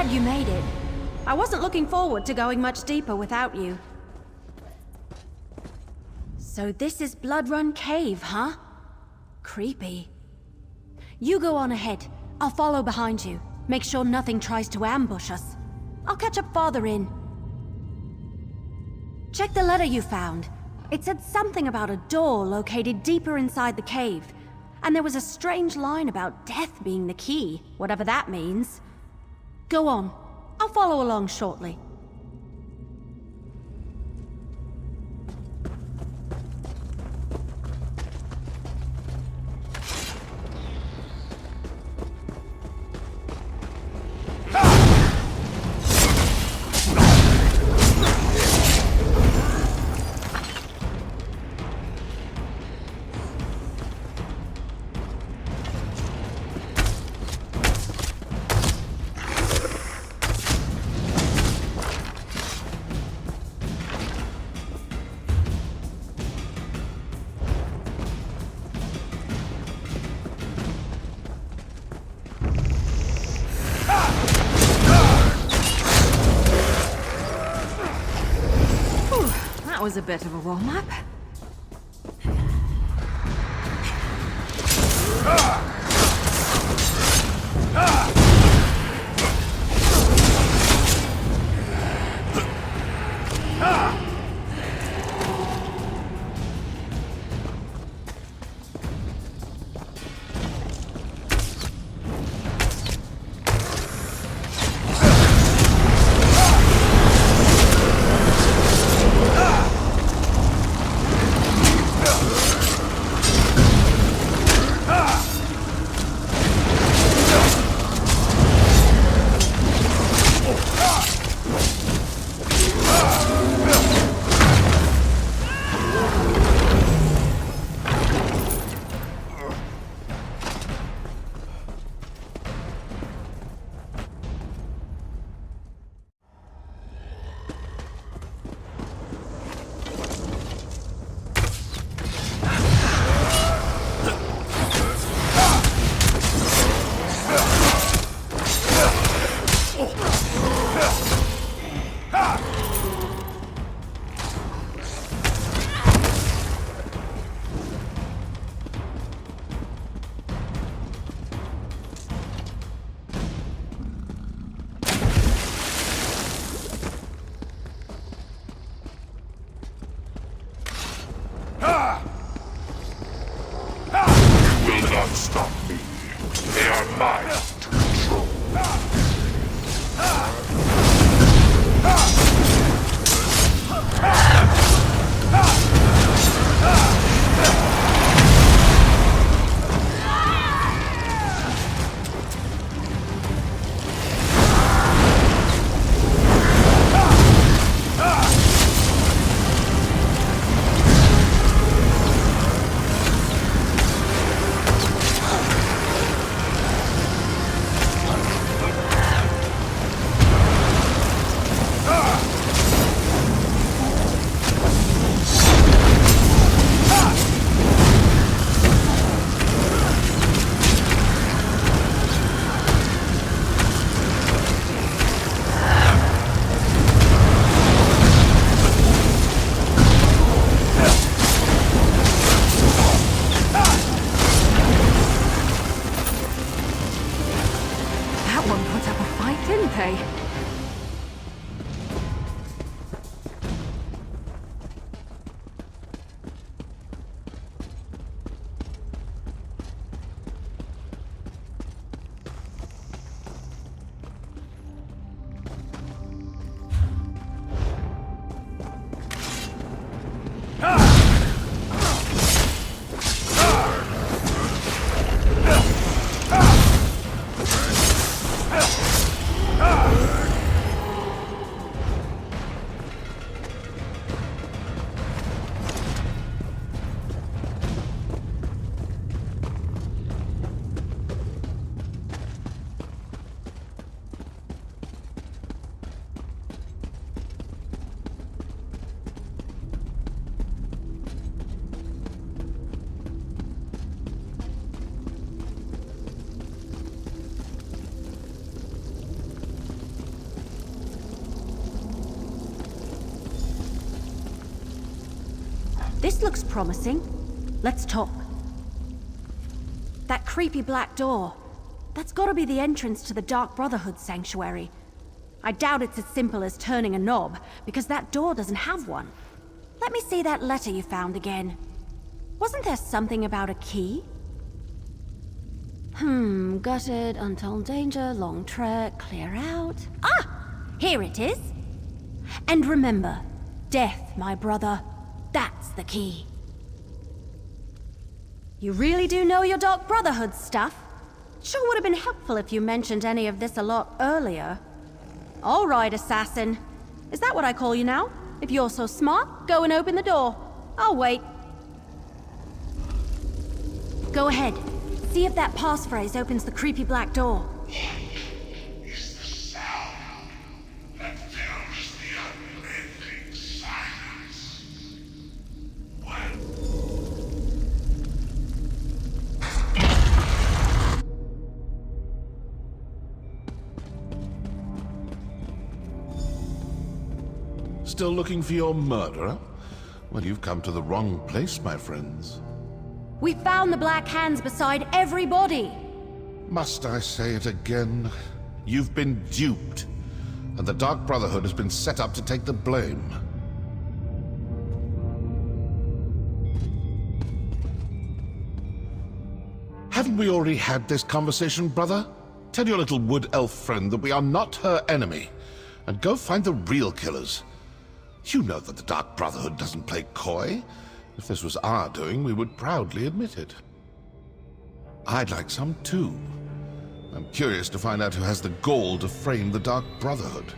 glad you made it. I wasn't looking forward to going much deeper without you. So this is Blood Run Cave, huh? Creepy. You go on ahead. I'll follow behind you. Make sure nothing tries to ambush us. I'll catch up farther in. Check the letter you found. It said something about a door located deeper inside the cave. And there was a strange line about death being the key, whatever that means. Go on. I'll follow along shortly. That was a bit of a warm-up. Stop me. They are mine to control. This looks promising. Let's talk. That creepy black door. That's gotta be the entrance to the Dark Brotherhood sanctuary. I doubt it's as simple as turning a knob, because that door doesn't have one. Let me see that letter you found again. Wasn't there something about a key? Gutted, untold danger, long trek, clear out. Ah! Here it is! And remember, death, my brother, that's the key. You really do know your Dark Brotherhood stuff? Sure would have been helpful if you mentioned any of this a lot earlier. All right, assassin. Is that what I call you now? If you're so smart, go and open the door. I'll wait. Go ahead. See if that passphrase opens the creepy black door. Is the sound that fills the unending silence. Still looking for your murderer? Well, you've come to the wrong place, my friends. We found the black hands beside every body. Must I say it again? You've been duped, and the Dark Brotherhood has been set up to take the blame. Haven't we already had this conversation, brother? Tell your little wood elf friend that we are not her enemy, and go find the real killers. You know that the Dark Brotherhood doesn't play coy. If this was our doing, we would proudly admit it. I'd like some too. I'm curious to find out who has the gall to frame the Dark Brotherhood.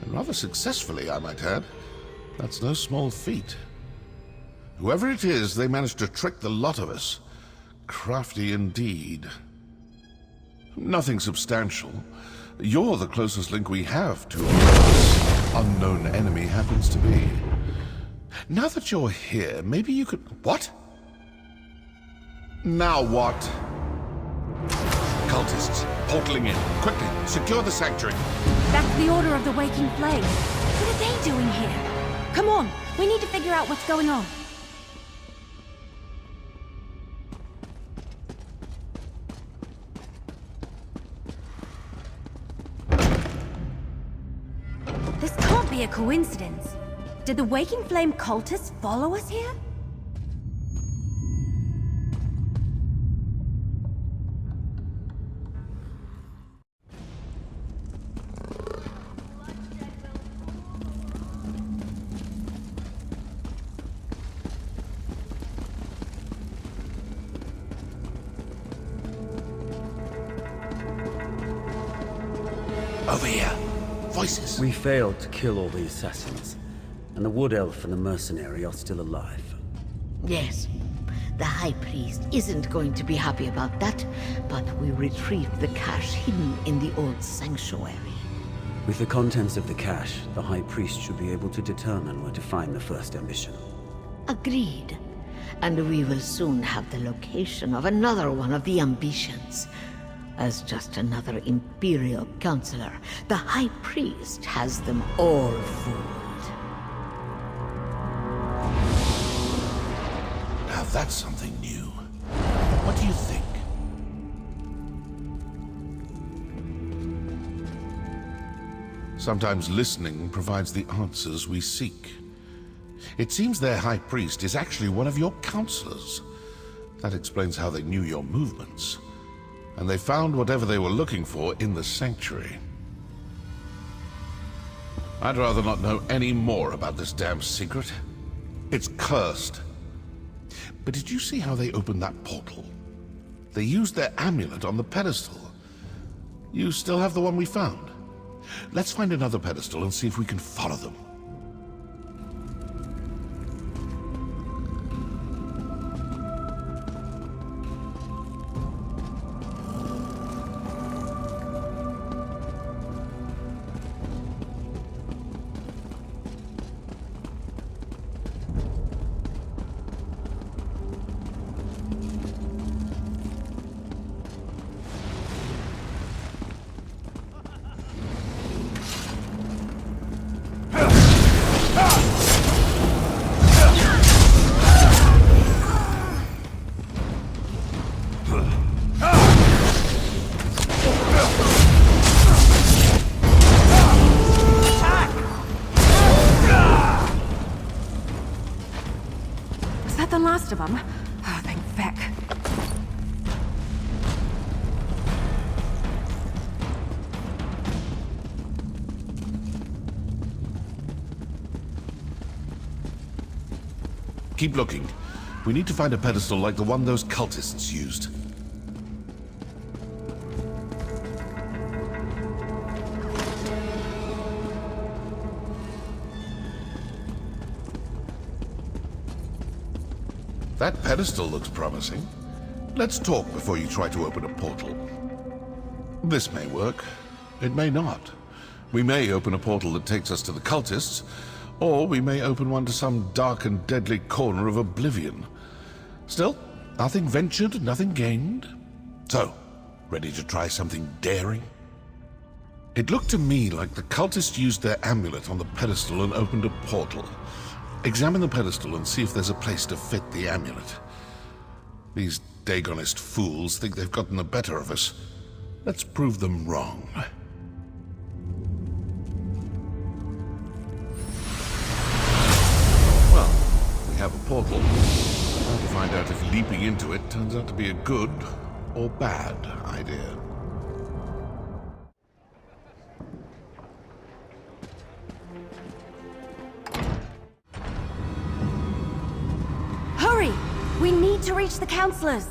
And rather successfully, I might add. That's no small feat. Whoever it is, they managed to trick the lot of us. Crafty indeed. Nothing substantial. You're the closest link we have to whatever this unknown enemy happens to be. Now that you're here, maybe you could... What? Now what? Cultists, portaling in. Quickly, secure the sanctuary. That's the Order of the Waking Flame. What are they doing here? Come on, we need to figure out what's going on. This can't be a coincidence. Did the Waking Flame cultists follow us here? Over here. Voices. We failed to kill all the assassins, and the Wood Elf and the mercenary are still alive. Yes. The High Priest isn't going to be happy about that, but we retrieved the cache hidden in the old sanctuary. With the contents of the cache, the High Priest should be able to determine where to find the first ambition. Agreed. And we will soon have the location of another one of the ambitions. As just another Imperial Counselor, the High Priest has them all fooled. Now that's something new. What do you think? Sometimes listening provides the answers we seek. It seems their High Priest is actually one of your counselors. That explains how they knew your movements. And they found whatever they were looking for in the sanctuary. I'd rather not know any more about this damn secret. It's cursed. But did you see how they opened that portal? They used their amulet on the pedestal. You still have the one we found? Let's find another pedestal and see if we can follow them. most of them. Oh, thank feck. Keep looking. We need to find a pedestal like the one those cultists used. That pedestal looks promising. Let's talk before you try to open a portal. This may work. It may not. We may open a portal that takes us to the cultists, or we may open one to some dark and deadly corner of oblivion. Still, nothing ventured, nothing gained. So, ready to try something daring? It looked to me like the cultists used their amulet on the pedestal and opened a portal. Examine the pedestal and see if there's a place to fit the amulet. These Dagonist fools think they've gotten the better of us. Let's prove them wrong. Well, we have a portal. Time to find out if leaping into it turns out to be a good or bad idea. Hurry! We need to reach the counselors!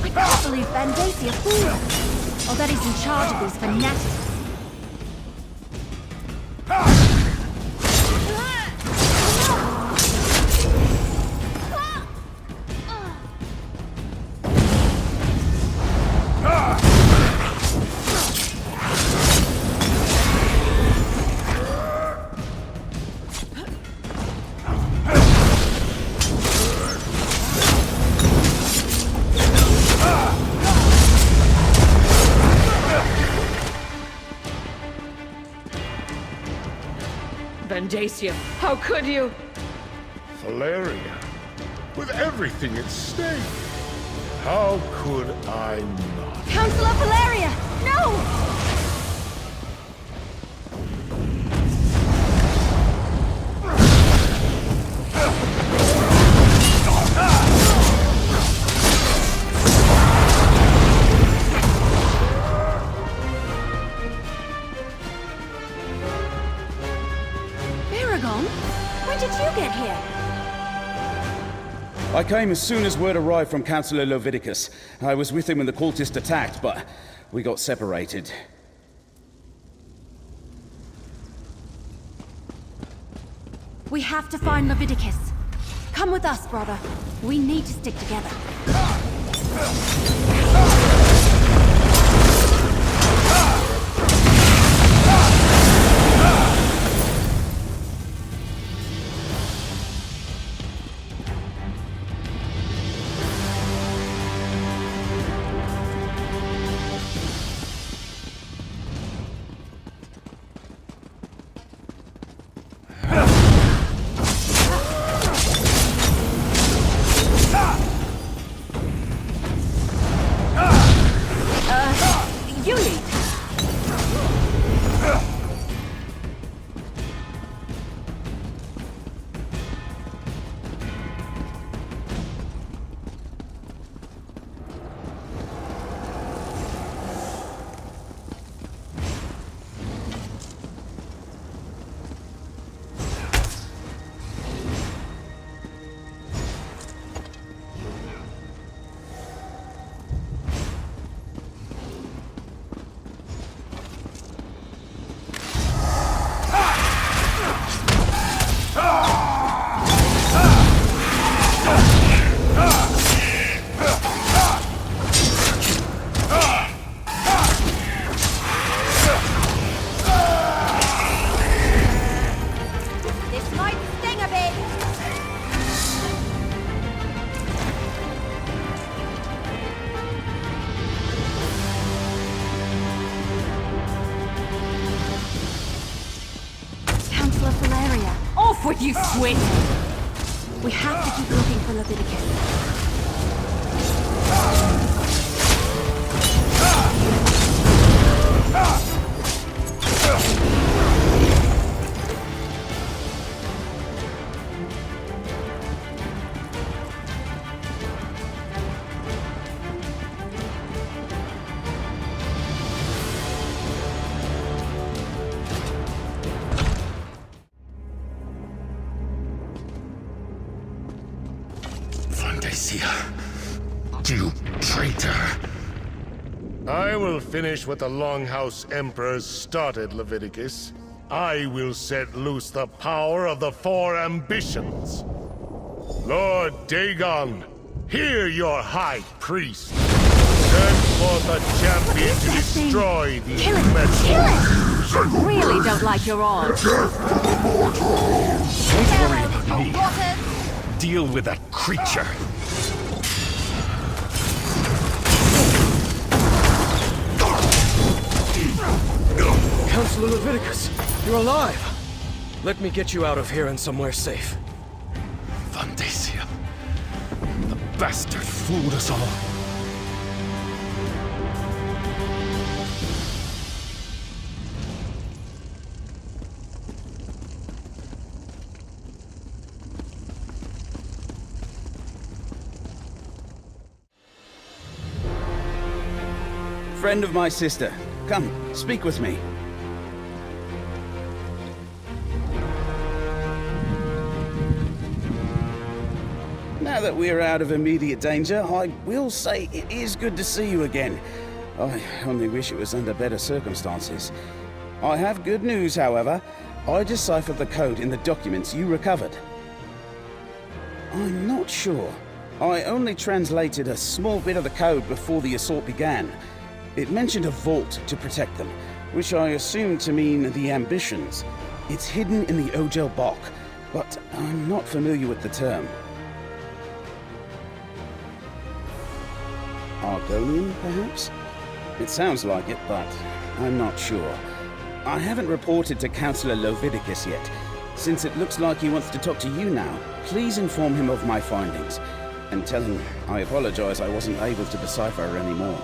I can't believe Bandacia fooled us! Or that he's in charge of these fanatics. Bandacia, how could you? Valeria, with everything at stake, how could I not? Counselor Valeria! No! When did you get here? I came as soon as word arrived from Councillor Leviticus. I was with him when the cultists attacked, but we got separated. We have to find Leviticus. Come with us, brother. We need to stick together. You lead. With you, squid! We have to keep looking for Leviticus. You traitor! I will finish what the Longhouse Emperors started, Leviticus. I will set loose the power of the four ambitions. Lord Dagon, hear your high priest. Send forth a champion to destroy these Kill it! metal. Kill it! I really don't like your odds. Don't worry about me. Deal with that creature. Counselor Leviticus, you're alive! Let me get you out of here and somewhere safe. Vandacia. The bastard fooled us all. Friend of my sister, come, speak with me. Now that we're out of immediate danger, I will say it is good to see you again. I only wish it was under better circumstances. I have good news, however. I deciphered the code in the documents you recovered. I'm not sure. I only translated a small bit of the code before the assault began. It mentioned a vault to protect them, which I assumed to mean the ambitions. It's hidden in the Ogel Bok, but I'm not familiar with the term. Argonian, perhaps? It sounds like it, but I'm not sure. I haven't reported to Counselor Leviticus yet. Since it looks like he wants to talk to you now, please inform him of my findings. And tell him I apologize I wasn't able to decipher her anymore.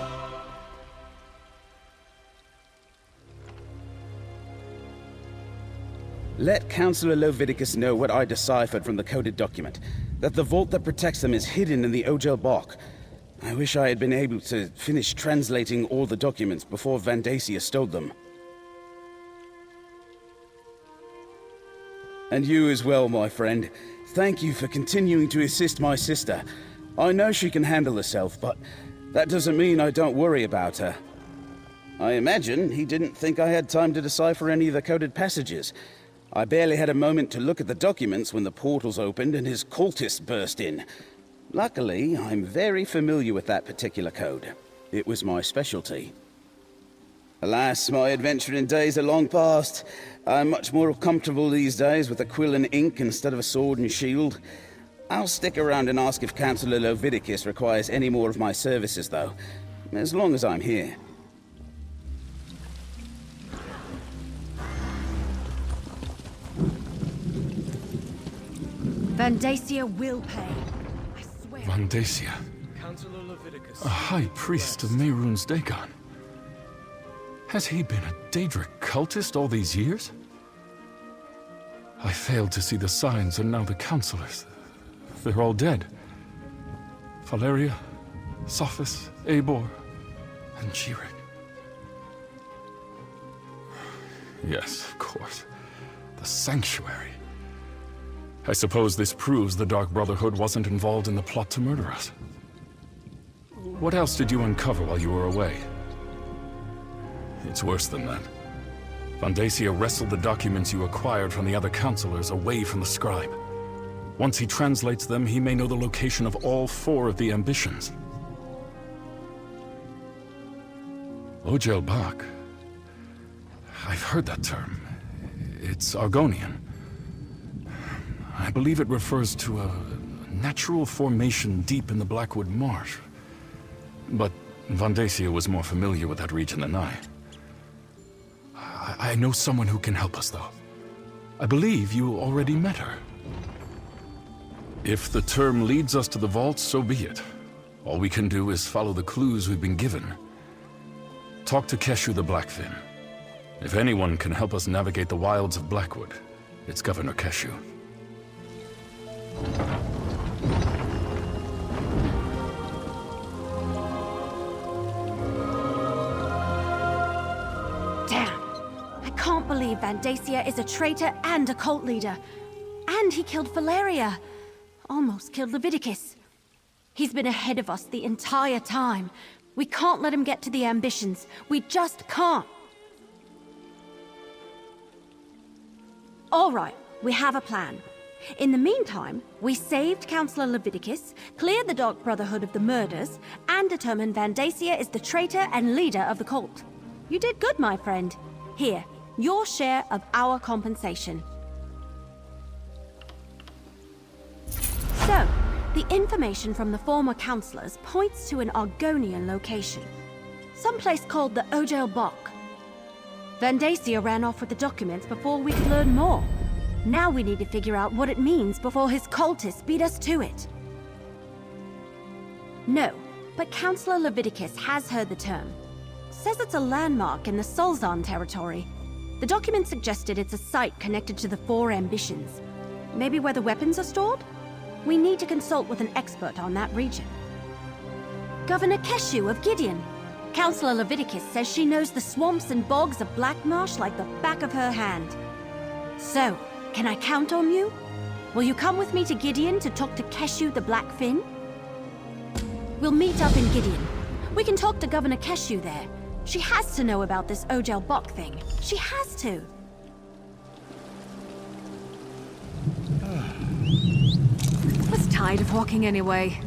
Let Counselor Leviticus know what I deciphered from the coded document. That the vault that protects them is hidden in the Ogel Bok. I wish I had been able to finish translating all the documents before Vandacia stole them. And you as well, my friend. Thank you for continuing to assist my sister. I know she can handle herself, but that doesn't mean I don't worry about her. I imagine he didn't think I had time to decipher any of the coded passages. I barely had a moment to look at the documents when the portals opened and his cultists burst in. Luckily, I'm very familiar with that particular code. It was my specialty. Alas, my adventuring days are long past. I'm much more comfortable these days with a quill and ink instead of a sword and shield. I'll stick around and ask if Counselor Leviticus requires any more of my services, though, as long as I'm here. Vandacia will pay. I swear. Vandacia, Counselor Leviticus. a high priest of Mehrunes Dagon. Has he been a Daedric cultist all these years? I failed to see the signs, and now the counselors. They're all dead. Valeria, Sophis, Eivor, and Jirik. Yes, of course. The Sanctuary. I suppose this proves the Dark Brotherhood wasn't involved in the plot to murder us. What else did you uncover while you were away? It's worse than that. Vandacia wrestled the documents you acquired from the other counselors away from the scribe. Once he translates them, he may know the location of all 4 of the ambitions. Ogel Bok. I've heard that term. It's Argonian. I believe it refers to a natural formation deep in the Blackwood marsh. But Vandacia was more familiar with that region than I. I know someone who can help us, though. I believe you already met her. If the term leads us to the vault, so be it. All we can do is follow the clues we've been given. Talk to Keshu the Blackfin. If anyone can help us navigate the wilds of Blackwood, it's Governor Keshu. Damn. I can't believe Vandacia is a traitor and a cult leader. And he killed Valeria. Almost killed Leviticus. He's been ahead of us the entire time. We can't let him get to the ambitions. We just can't. All right, we have a plan. In the meantime, we saved Councillor Leviticus, cleared the Dark Brotherhood of the murders, and determined Vandacia is the traitor and leader of the cult. You did good, my friend. Here, your share of our compensation. So, the information from the former councillors points to an Argonian location. Someplace called the Ojel Bok. Vandacia ran off with the documents before we could learn more. Now we need to figure out what it means before his cultists beat us to it. No, but Councillor Leviticus has heard the term. Says it's a landmark in the Solzan territory. The document suggested it's a site connected to the Four Ambitions. Maybe where the weapons are stored? We need to consult with an expert on that region. Governor Keshu of Gideon. Councillor Leviticus says she knows the swamps and bogs of Blackmarsh like the back of her hand. So, can I count on you? Will you come with me to Gideon to talk to Keshu the Blackfin? We'll meet up in Gideon. We can talk to Governor Keshu there. She has to know about this Ojel Bok thing. She has to. I was tired of walking anyway.